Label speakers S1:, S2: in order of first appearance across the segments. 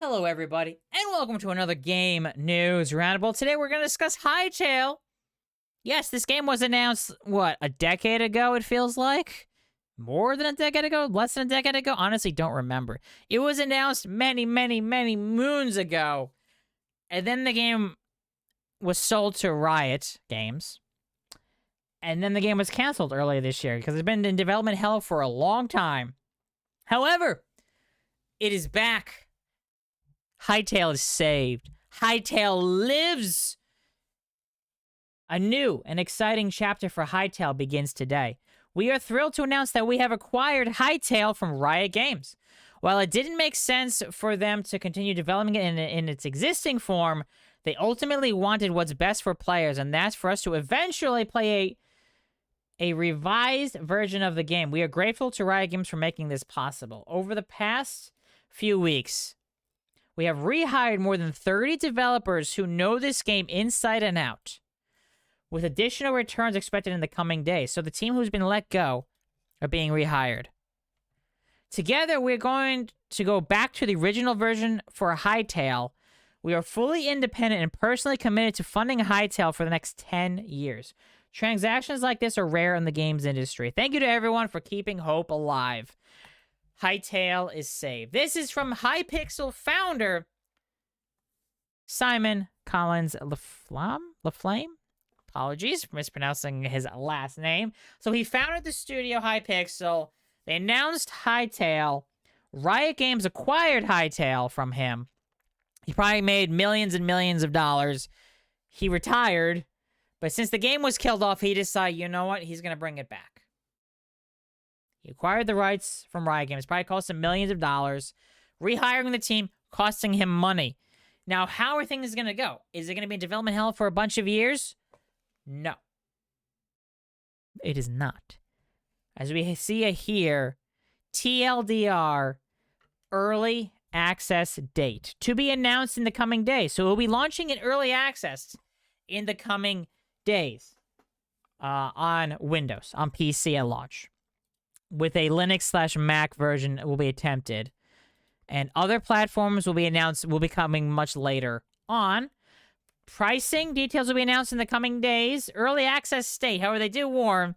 S1: Hello, everybody, and welcome to another Game News Roundtable. Today, we're going to discuss Hytale. Yes, this game was announced, what, a decade ago, it feels like? More than a decade ago? Less than a decade ago? Honestly, don't remember. It was announced many moons ago. And then the game was sold to Riot Games. And then the game was canceled earlier this year because it's been in development hell for a long time. However, it is back. Hytale is saved. Hytale lives. A new and exciting chapter for Hytale begins today. We are thrilled to announce that we have acquired Hytale from Riot Games. While it didn't make sense for them to continue developing it in its existing form, they ultimately wanted what's best for players, and that's for us to eventually play a revised version of the game. We are grateful to Riot Games for making this possible. Over the past few weeks, we have rehired more than 30 developers who know this game inside and out, with additional returns expected in the coming days. So the team who's been let go are being rehired. Together, we're going to go back to the original version for Hytale. We are fully independent and personally committed to funding Hytale for the next 10 years. Transactions like this are rare in the games industry. Thank you to everyone for keeping hope alive. Hytale is saved. This is from Hypixel founder Simon Collins-Laflamme. Apologies for mispronouncing his last name. So he founded the studio Hypixel. They announced Hytale. Riot Games acquired Hytale from him. He probably made millions and millions of dollars. He retired. But since the game was killed off, he decided, you know what? He's going to bring it back. He acquired the rights from Riot Games. Probably cost him millions of dollars. Rehiring the team, costing him money. Now, how are things going to go? Is it going to be in development hell for a bunch of years? No. It is not. As we see here, TLDR, early access date, to be announced in the coming days. So we'll be launching in early access in the coming days on Windows, on PC at launch. With a Linux/Mac version will be attempted. And other platforms will be announced, will be coming much later on. Pricing details will be announced in the coming days. Early access state, however, they do warn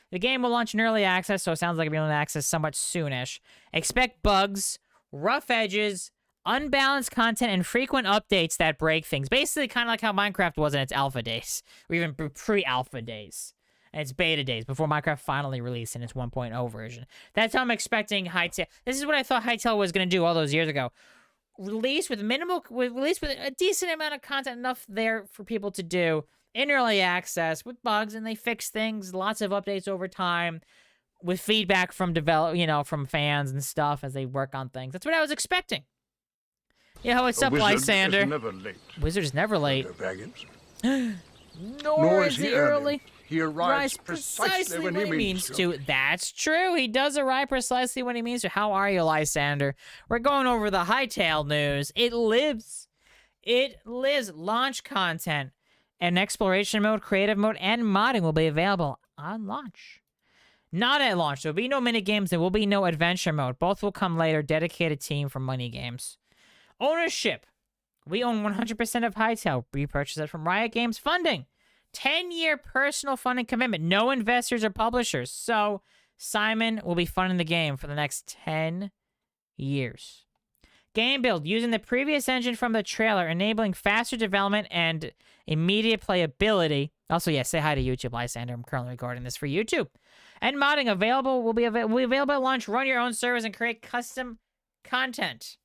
S1: the game will launch in early access, so it sounds like it'll be in access somewhat soonish. Expect bugs, rough edges, unbalanced content, and frequent updates that break things. Basically, kind of like how Minecraft was in its alpha days, or even pre-alpha days. And its beta days before Minecraft finally released in its 1.0 version. That's how I'm expecting Hytale. This is what I thought Hytale was going to do all those years ago. Release with a decent amount of content, enough there for people to do in early access with bugs, and they fix things. Lots of updates over time, with feedback from from fans and stuff as they work on things. That's what I was expecting. Yeah, what's up, Lysander? Wizard is never late. Nor is he early.
S2: He arrives precisely when he means to.
S1: That's true. He does arrive precisely when he means to. How are you, Lysander? We're going over the Hytale news. It lives. It lives. Launch content and exploration mode, creative mode, and modding will be available on launch. Not at launch. There will be no minigames. There will be no adventure mode. Both will come later. Dedicated team for money games. Ownership. We own 100% of Hytale. We purchased it from Riot Games. Funding. 10-year personal funding commitment. No investors or publishers. So, Simon will be funding the game for the next 10 years. Game build. Using the previous engine from the trailer, enabling faster development and immediate playability. Also, yeah, say hi to YouTube, Lysander. I'm currently recording this for YouTube. And modding will be available at launch. Run your own servers and create custom content.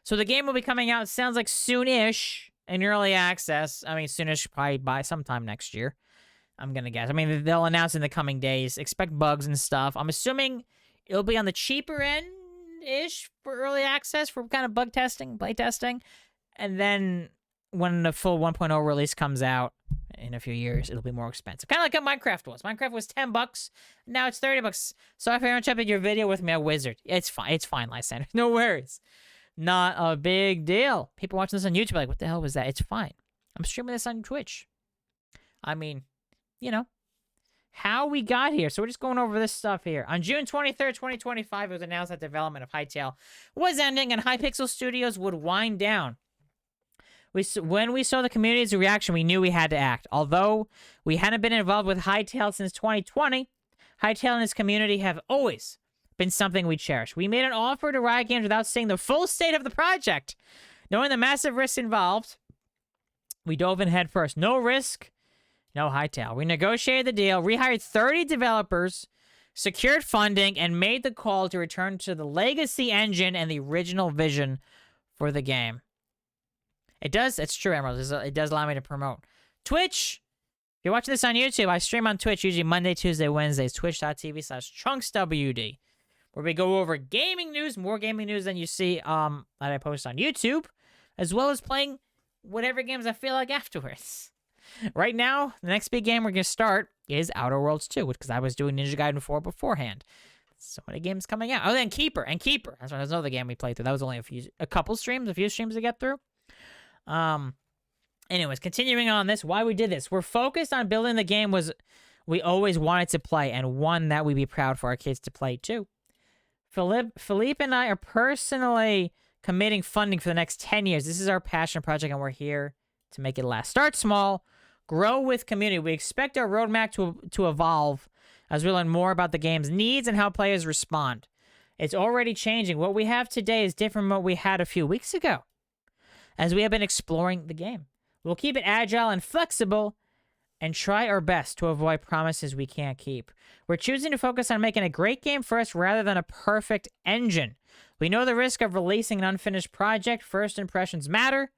S1: So the game will be coming out, sounds like soonish. In early access. I mean, soonish, probably by sometime next year. I'm going to guess. I mean, they'll announce in the coming days. Expect bugs and stuff. I'm assuming it'll be on the cheaper end-ish for early access for kind of bug testing, play testing. And then when the full 1.0 release comes out in a few years, it'll be more expensive. Kind of like how Minecraft was. Minecraft was $10. Now it's $30. So if you haven't checked out your video with me, a wizard. It's fine. It's fine, Lysander. No worries. Not a big deal. People watching this on YouTube are like, what the hell was that? It's fine. I'm streaming this on Twitch. I mean, how we got here. So we're just going over this stuff here. On June 23rd, 2025, it was announced that development of Hytale was ending and Hypixel Studios would wind down. When we saw the community's reaction, we knew we had to act. Although we hadn't been involved with Hytale since 2020, Hytale and its community have always been something we cherish. We made an offer to Riot Games without seeing the full state of the project. Knowing the massive risks involved, we dove in head first. No risk, no Hytale. We negotiated the deal, rehired 30 developers, secured funding, and made the call to return to the legacy engine and the original vision for the game. It's true, Emerald. It does allow me to promote. Twitch. If you're watching this on YouTube, I stream on Twitch usually Monday, Tuesday, Wednesdays. Twitch.tv/ChunksWD. Where we go over gaming news, more gaming news than you see that I post on YouTube, as well as playing whatever games I feel like afterwards. Right now, the next big game we're going to start is Outer Worlds 2, because I was doing Ninja Gaiden 4 beforehand. So many games coming out. Oh, then Keeper. That's another game we played through. That was only a few streams to get through. Anyways, continuing on this, why we did this. We're focused on building the game we always wanted to play, and one that we'd be proud for our kids to play too. Philippe and I are personally committing funding for the next 10 years. This is our passion project, and we're here to make it last. Start small, grow with community. We expect our roadmap to evolve as we learn more about the game's needs and how players respond. It's already changing. What we have today is different from what we had a few weeks ago, as we have been exploring the game. We'll keep it agile and flexible and try our best to avoid promises we can't keep. We're choosing to focus on making a great game first rather than a perfect engine. We know the risk of releasing an unfinished project. First impressions matter,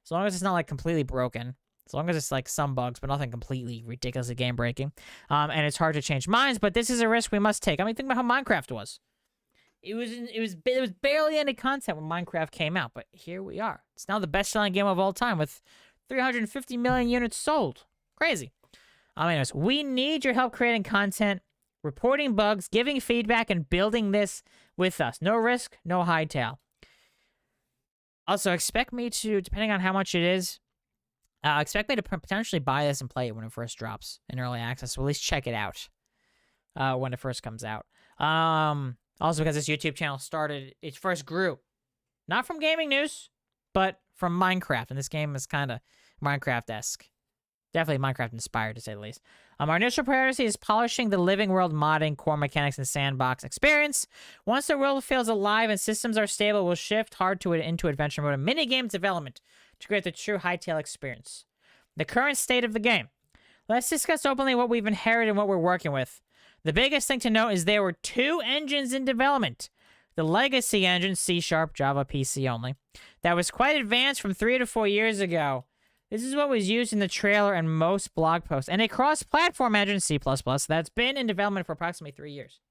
S1: as long as it's not like completely broken. As long as it's like some bugs, but nothing completely ridiculously game breaking. And it's hard to change minds, but this is a risk we must take. I mean, think about how Minecraft was. It was barely any content when Minecraft came out, but here we are. It's now the best-selling game of all time with 350 million units sold. Crazy. Anyways, we need your help creating content, reporting bugs, giving feedback, and building this with us. No risk, no Hytale. Also, expect me to, depending on how much it is, expect me to potentially buy this and play it when it first drops in early access. So at least check it out when it first comes out. Also, because this YouTube channel it first grew, not from gaming news, but from Minecraft. And this game is kind of Minecraft-esque. Definitely Minecraft-inspired, to say the least. Our initial priority is polishing the living world modding, core mechanics, and sandbox experience. Once the world feels alive and systems are stable, we'll shift hard into adventure mode and minigame development to create the true Hytale experience. The current state of the game. Let's discuss openly what we've inherited and what we're working with. The biggest thing to note is there were 2 engines in development. The legacy engine, C#, Java, PC only, that was quite advanced from 3 to 4 years ago. This is what was used in the trailer and most blog posts. And a cross-platform engine, C++, that's been in development for approximately 3 years.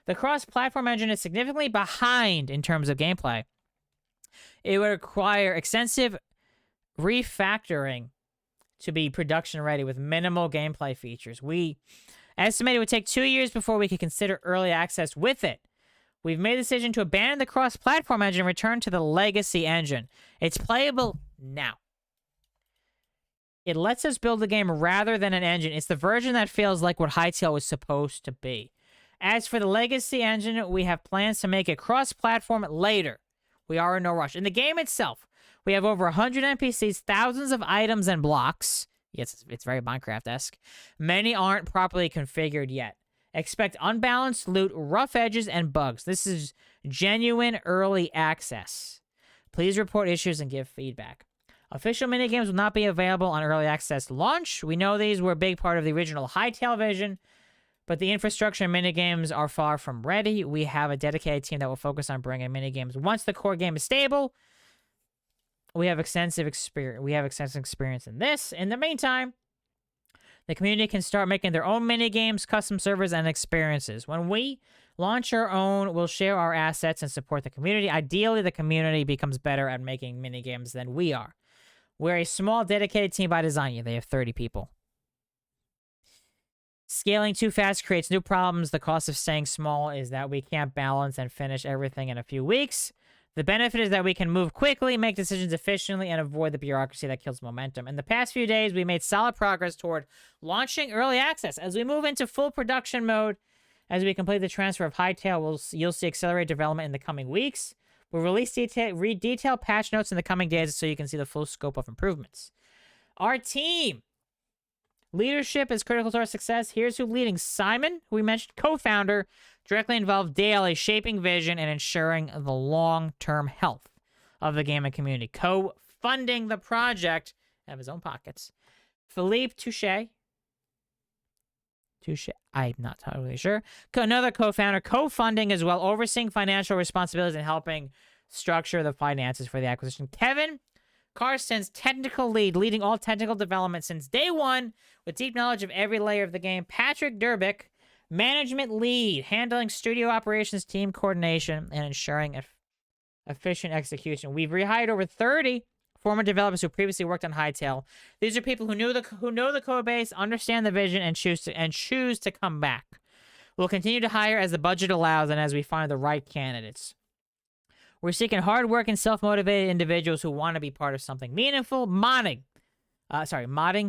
S1: The cross-platform engine is significantly behind in terms of gameplay. It would require extensive refactoring to be production-ready with minimal gameplay features. We estimate it would take 2 years before we could consider early access with it. We've made the decision to abandon the cross-platform engine and return to the legacy engine. It's playable now. It lets us build the game rather than an engine. It's the version that feels like what Hytale was supposed to be. As for the legacy engine, we have plans to make it cross-platform later. We are in no rush. In the game itself, we have over 100 NPCs, thousands of items and blocks. Yes, it's very Minecraft-esque. Many aren't properly configured yet. Expect unbalanced loot, rough edges, and bugs. This is genuine early access. Please report issues and give feedback. Official minigames will not be available on early access launch. We know these were a big part of the original Hytale vision, but the infrastructure and minigames are far from ready. We have a dedicated team that will focus on bringing minigames once the core game is stable. We have extensive experience in this. In the meantime, the community can start making their own minigames, custom servers, and experiences. When we launch our own, we'll share our assets and support the community. Ideally, the community becomes better at making minigames than we are. We're a small, dedicated team by design. Yeah, they have 30 people. Scaling too fast creates new problems. The cost of staying small is that we can't balance and finish everything in a few weeks. The benefit is that we can move quickly, make decisions efficiently, and avoid the bureaucracy that kills momentum. In the past few days, we made solid progress toward launching early access. As we move into full production mode, as we complete the transfer of Hytale, you'll see accelerated development in the coming weeks. We'll release detailed patch notes in the coming days so you can see the full scope of improvements. Our team. Leadership is critical to our success. Here's who leading. Simon, who we mentioned, co-founder, directly involved daily, shaping vision and ensuring the long-term health of the gaming community. Co-funding the project out of his own pockets. Philippe Touche, I'm not totally sure. Another co-founder, co-funding as well, overseeing financial responsibilities and helping structure the finances for the acquisition. Kevin Carson's technical lead, leading all technical development since day one with deep knowledge of every layer of the game. Patrick Durbick, management lead, handling studio operations, team coordination, and ensuring efficient execution. We've rehired over 30 former developers who previously worked on Hytale. These are people who know the code base, understand the vision, and choose to come back. We'll continue to hire as the budget allows and as we find the right candidates. We're seeking hard-working, self-motivated individuals who want to be part of something meaningful. Modding,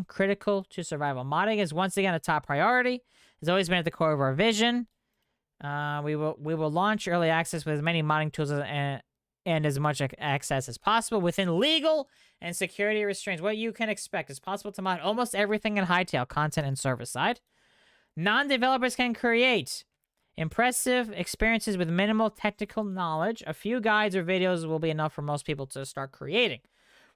S1: critical to survival. Modding is once again a top priority. It's always been at the core of our vision. We will launch early access with as many modding tools and as much access as possible within legal and security restraints. What you can expect is possible to mod almost everything in Hytale, content and service side. Non-developers can create impressive experiences with minimal technical knowledge. A few guides or videos will be enough for most people to start creating.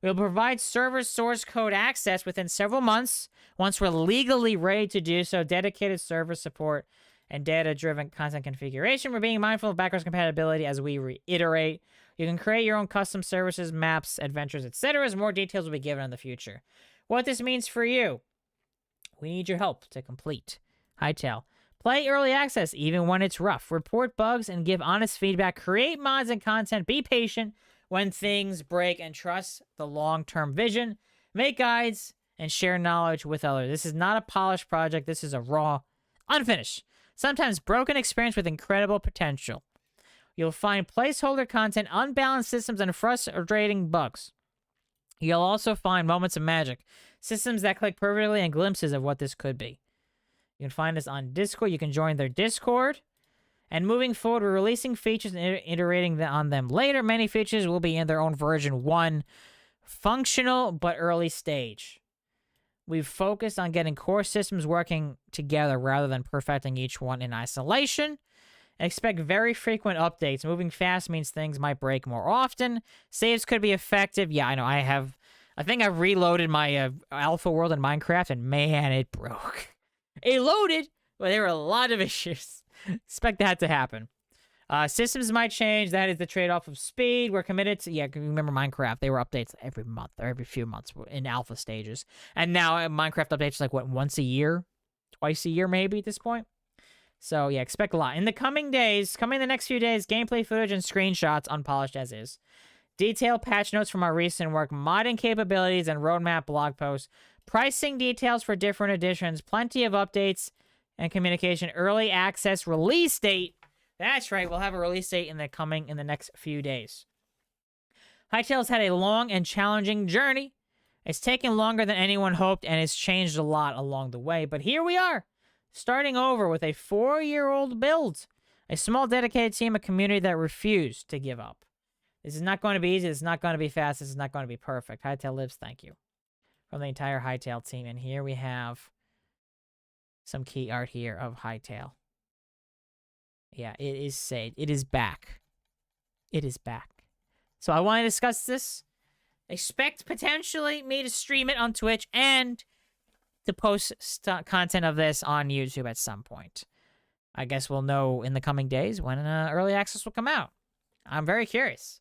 S1: We'll provide server source code access within several months once we're legally ready to do so. Dedicated server support and data-driven content configuration. We're being mindful of backwards compatibility as we reiterate. You can create your own custom services, maps, adventures, etc. as more details will be given in the future. What this means for you. We need your help to complete Hytale. Play early access even when it's rough. Report bugs and give honest feedback. Create mods and content. Be patient when things break and trust the long-term vision. Make guides and share knowledge with others. This is not a polished project. This is a raw, unfinished, sometimes broken experience with incredible potential. You'll find placeholder content, unbalanced systems, and frustrating bugs. You'll also find moments of magic, systems that click perfectly, and glimpses of what this could be. You can find us on Discord. You can join their Discord. And moving forward, we're releasing features and iterating on them later. Many features will be in their own version 1, functional but early stage. We've focused on getting core systems working together rather than perfecting each one in isolation. Expect very frequent updates. Moving fast means things might break more often. Saves could be effective. Yeah, I know. I think I've reloaded my alpha world in Minecraft, and man, it broke. It loaded, but there were a lot of issues. Expect that to happen. Systems might change. That is the trade-off of speed. We're committed to... Yeah, remember Minecraft. They were updates every month or every few months in alpha stages. And now Minecraft updates like, what, once a year? Twice a year, maybe, at this point? So, yeah, expect a lot. In the coming the next few days, gameplay footage and screenshots, unpolished as is. Detailed patch notes from our recent work, modding capabilities, and roadmap blog posts. Pricing details for different editions. Plenty of updates and communication. Early access release date. That's right, we'll have a release date in the next few days. Hytale's had a long and challenging journey. It's taken longer than anyone hoped, and it's changed a lot along the way. But here we are, starting over with a 4-year-old build. A small, dedicated team, a community that refused to give up. This is not going to be easy. This is not going to be fast. This is not going to be perfect. Hytale lives, thank you. From the entire Hytale team. And here we have some key art here of Hytale. Yeah, it is saved. It is back. It is back. So I want to discuss this. Expect potentially me to stream it on Twitch and to post content of this on YouTube at some point. I guess we'll know in the coming days when early access will come out. I'm very curious.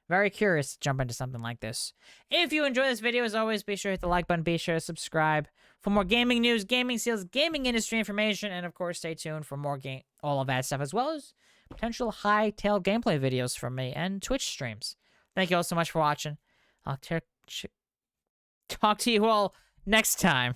S1: Very curious to jump into something like this. If you enjoy this video, as always, be sure to hit the like button. Be sure to subscribe for more gaming news, gaming sales, gaming industry information, and of course, stay tuned for more all of that stuff, as well as potential Hytale gameplay videos from me and Twitch streams. Thank you all so much for watching. I'll talk to you all next time.